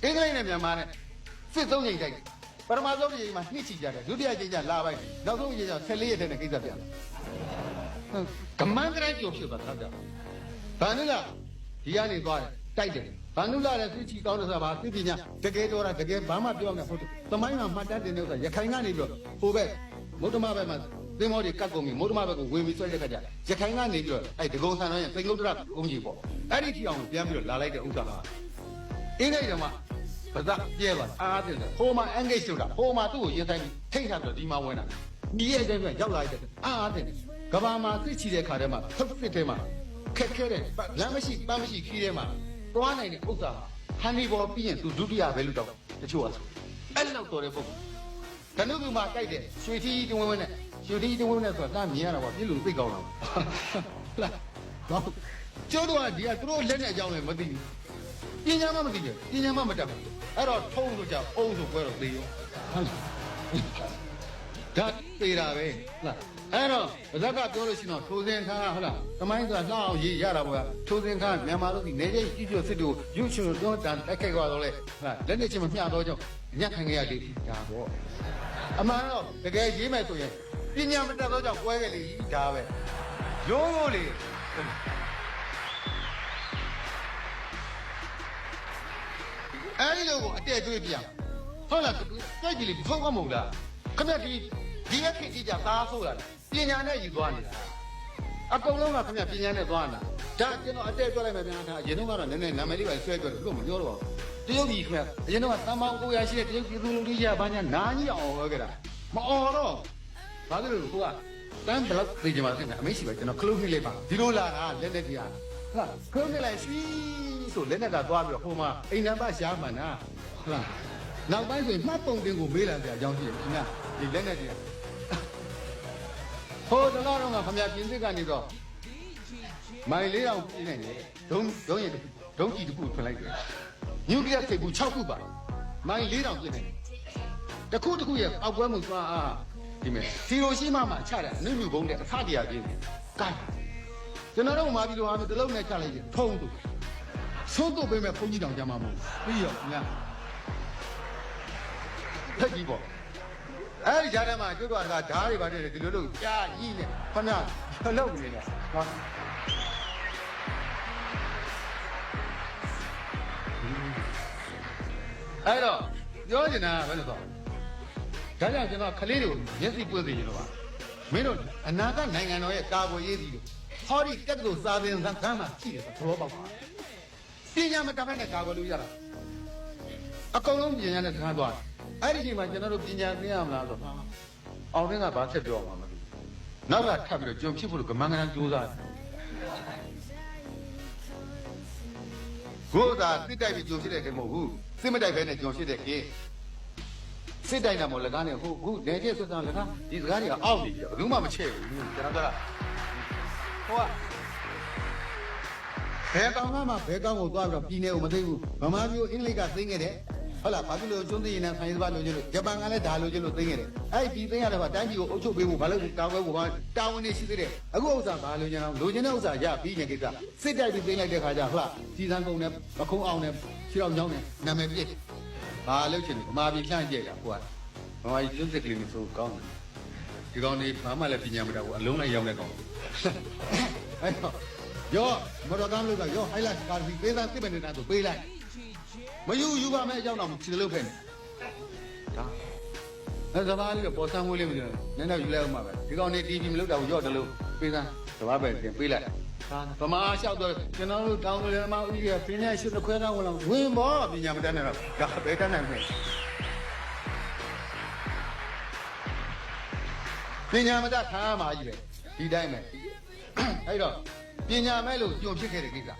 အင်္ဂလိပ်နဲ့မြန်မာနဲ့စစ်သုံးချိန်တိုက်ပထမဆုံးချိန်မှာနှစ်ချီကြတယ်ဒုတိယချိန်ကျလာပိုက်နောက်ဆုံးချိန်ကျ14ရက်တည်းနဲ့ကိစ္စပြန်ကမန်းကလေးပြောဖြစ်သွားတာဘာနုလားဒီကနေသွားတယ်တိုက်တယ်ဘာနုလားလည်းသိချီကောင်းတဲ့စားပါသိပညာတကယ်တော့တကယ်ဘာမှပြောမှာမဟုတ်ဘူးသမိုင်းမှာမှတ်တမ်းတင်တဲ့ဥစ္စာရခိုင်ကနေပြီးတော့ဟိုဘက်မုဒ္ဓမဘက်မှာသင်္ဘောတွေကတ်ကုန်ပြီမုဒ္ဓမဘက်ကိုဝင်ပြီးဆွဲတဲ့ခါကျရခိုင်ကနေပြီးတော့အဲ့ဒဂုံဆန်တော်ရဲ့သိငုတ်တရကုန်းကြီးပေါ့အဲ့ဒီထီအောင်ပြန်ပြီးတော့လာလိုက်တဲ့ဥစ္စာဟာအင်းလိုက်တော့မှဘာသာပြဲသွားအားတယ်ဟိုမှာ engage လုပ်တာဟိုမှာသူ့ကိုရင်ဆိုင်ပြီးထိတ်ထားပြီးဒီမှာဝင်တာဒီရဲ့တဲ့ရောက်လာတဲ့အားတယ်ကဘာမှာသိချီတဲ့ခါထဲမှာထုတ်စစ်ထဲမှာခက်ခဲတဲ့လမ်းမရှိပန်းမရှိခီးထဲမှာတွားနိုင်တဲ့ဥစ္စာဟန်ဒီဘောပြီးရင်သူဒုတိယပဲလို့တော့တချို့ကဆိုအဲ့လောက်တော်တဲ့ပုံဓနုကူမှာကြိုက်တဲ့ရွှေထီးတဝင်းဝင်းနဲ့ရွှေထီးတဝင်းဝင်းနဲ့ဆိုတာတမ်းမြင်ရတာပေါ့ပြည့်လို့သိကောင်းလားလားတော့ကျိုးတို့ကဒီကသူတို့လက်နဲ့အကြောင်းလည်းမသိဘူးပညာမှမသိဘူးပညာမှမတတ်ဘူးအဲ့တော့ထုံးဆိုကြအုံးဆိုပွဲတော့သိရောဟုတ်လားဓာတ်သေးတာပဲဟုတ်လားအဲ့တော့ဗဇက်ကပြောလို့ရှိရင်တော့ထိုးစင်ခါဟုတ်လားသမိုင်းဆိုတာလှအောင်ရေးရတာပေါ့ထိုးစင်ခါမြန်မာတို့ဒီနေကျကြီးကျွစစ်တို့ရုပ်ရှင်တို့တန်တက်ခဲ့သွားတော့လေဟုတ်လားလက်နဲ့ချင်းမမျှတော့ကြောင့်ညက်ခံရလေဒါပေါ့အမှန်တော့တကယ်ရေးမယ်ဆိုရင်ပညာမတတ်တော့ကြောင့်ပွဲခဲ့လေဒါပဲရိုးရိုးလေအဲ့ဒီလိုကိုအတဲကျွေးပြဟုတ်လားတွေ့ကြည့်လေဖုန်းကမဟုတ်လားခမက်ဒီအခက်ကြီးကြသားဆိုးလာပညာနဲ့ယူသွားနေတာအကုန်လုံးကခင်ဗျပညာနဲ့သွားနေတာဒါကျွန်တော်အတဲပြောလိုက်မယ်ပြန်ထားအရင်တော့ကတော့နည်းနည်းနာမည်လေးပဲဆွဲပြောလို့မပြောတော့ပါဘူးတရုတ်ပြည်ခင်ဗျအရင်တော့တန်ပေါင်း900ရှိတဲ့တရုတ်ပြည်သူလူကြီးကဘာညာနာကြီးအောင်ဟောခဲ့တာမအော်တော့ဘာလို့လဲကိုကတန်းဘလောက်သိကြမှာခင်ဗျအမေရှိပဲကျွန်တော်ခလုတ်နှိလိုက်ပါဒီလိုလာတာလက်နဲ့တရားဟာခလုတ်နှိလိုက်ရွှီဆိုလက်နဲ့ကသွားပြီးတော့ဟိုမှာအိမ်နံပါတ်ရှားမှန်တာဟုတ်လားနောက်ပိုင်းဆိုရင်မှတ်ပုံတင်ကိုမေးလာကြအကြောင်းရှိတယ်ခင်ဗျဒီလက်နဲ့တရားဟိုတလားတော့ကခမရပြင်စစ်ကနေတော့မိုင်4အောင်ပြင်းနေတယ်ဒုံရင်ဒုံကြီးတစ်ခုထွင်လိုက်တယ်နျူကလ িয়ার စိတ်ကူ6ခုပါမိုင်4အောင်ပြင်းနေတယ်တစ်ခုတစ်ခုရဲ့အောက်ပွဲမှုသွားအားဒီမဲ့စီရိုရှိမှချတယ်အနုမြုပ်ဘုံနဲ့အထတရားပြင်းတယ်ကဲကျွန်တော်တို့မှာပြီးတော့အားတလုံးနဲ့ချလိုက်တယ်ထုံးသူသုံးတော့ပေးမဲ့ဘုန်းကြီးတောင်ကြမှာမဟုတ်ပြီးရောညထက်ကြီးပေါ့အဲ့ဒီကြားထဲမှာကျွတ်တော့ကဓားတွေပါတယ်ဒီလိုလို့ကြားကြီးနဲ့ခဏလောက်နေတယ်ဟောအဲ့တော့ပြောချင်တာကဘယ်လိုတော့ဒါကြောင့်ကျွန်တော်ခလေးတွေကိုမျက်စိပွင့်စေချင်တော့ပါမင်းတို့အနာဂတ်နိုင်ငံတော်ရဲ့ကာကွယ်ရေးစီလို့ဟောဒီတက္ကသိုလ်စာသင်ခန်းမှာရှိတယ်ဆိုတော့ဘောပေါက်ပါပညာမတတ်တဲ့ကာကွယ်လို့ရတာအကုန်လုံးပညာနဲ့ထားသွားအဲ့ဒီချိန်မှာကျွန်တော်တို့ပညာသိရမလားဆိုတော့အောင်သိန်းကဘာဆက်ပြောမှာမသိဘူးနောက်ကထပ်ပြီးတော့ကျွန်ဖြစ်ဖို့လို့ကမန်းကန်းကြိုးစားကိုယ်သာစစ်တိုက်ပြီးကျွန်ဖြစ်တဲ့ခင်မဟုတ်ဘူးစစ်မတိုက်ဘဲနဲ့ကျွန်ဖြစ်တဲ့ခင်စစ်တိုက်တာမဟုတ်လကားနဲ့ဟုတ်နေကျဆွတ်သားလကားဒီစကားတွေကအောက်နေပြီဘယ်သူမှမချဲ့ဘူးကျွန်တော်ကဟိုကဘယ်ကောင်မှဘယ်ကောင်ကိုသွားပြီးတော့ပြည်နယ်ကိုမသိဘူးဗမာမျိုးအင်္ဂလိပ်ကသိခဲ့တယ်ဟုတ်လားဘာဖြစ်လို့ကျွန်းသိရင်နဲ့ဆိုင်စပါလို့ကျလို့ဂျပန်ကလည်းဒါလို့ကျလို့သိခဲ့တယ်အဲ့ဒီသိရတယ်ကတိုင်းပြည်ကိုအုပ်ချုပ်ပေးဖို့ဘာလို့တာဝဲကိုတာဝန်နေရှိသေးတယ်အခုဥစ္စာဘာလို့ညံအောင်လိုချင်တဲ့ဥစ္စာရပြီးနေကိစ္စစစ်တိုက်ပြီးသိလိုက်တဲ့ခါကျဟုတ်လားစီစံကုန်နဲ့မခုံအောင်နဲ့ခြေတော်ညောင်းနဲ့နာမည်ပြည့်ဘာလို့ချင်လဲဗမာပြည်ဖြန့်ကျက်တာကိုကဗမာပြည်ကျွန်းစစ်ကလေးမျိုးဆိုကောင်းတယ်ဒီကောင်နေဘာမှလည်းပညာမတတ်ဘူးအလုံးလိုက်ရောက်တဲ့ကောင်အဲ့တော့ရောမော်တော်ကားလို့ကရောဟိုက်လိုက်ကားပြီးပေးသားစစ်ပဲနေတာဆိုပေးလိုက်မယူပါမဲ့အကြောင်းတော့ခြေလို့ဖဲ့နေဒါအဲ့စဘာလေးတော့ပေါ်ဆန်းမွေးလေးမပြောနည်းနည်းယူလိုက်အောင်ပါပဲဒီကောင်နေ TV မလုပ်တော့ဘူးရော့တယ်လို့ပေးသားစဘာပဲတင်ပေးလိုက်ဗမာလျှောက်တော့ကျွန်တော်တို့တောင်းတယ်မဦးကြီးကပြင်းနဲ့ရှုပ်ခွဲတော့ဝင်လာဝင်ပေါ်ပညာမတတ်နဲ့တော့ဒါပဲတတ်နိုင်မယ်ပညာမတတ်ခါမှာကြီးပဲဒီတိုင်းပဲအဲ့တော့ပညာမဲ့လို့ကြုံဖြစ်ခဲ့တဲ့ကိစ္စ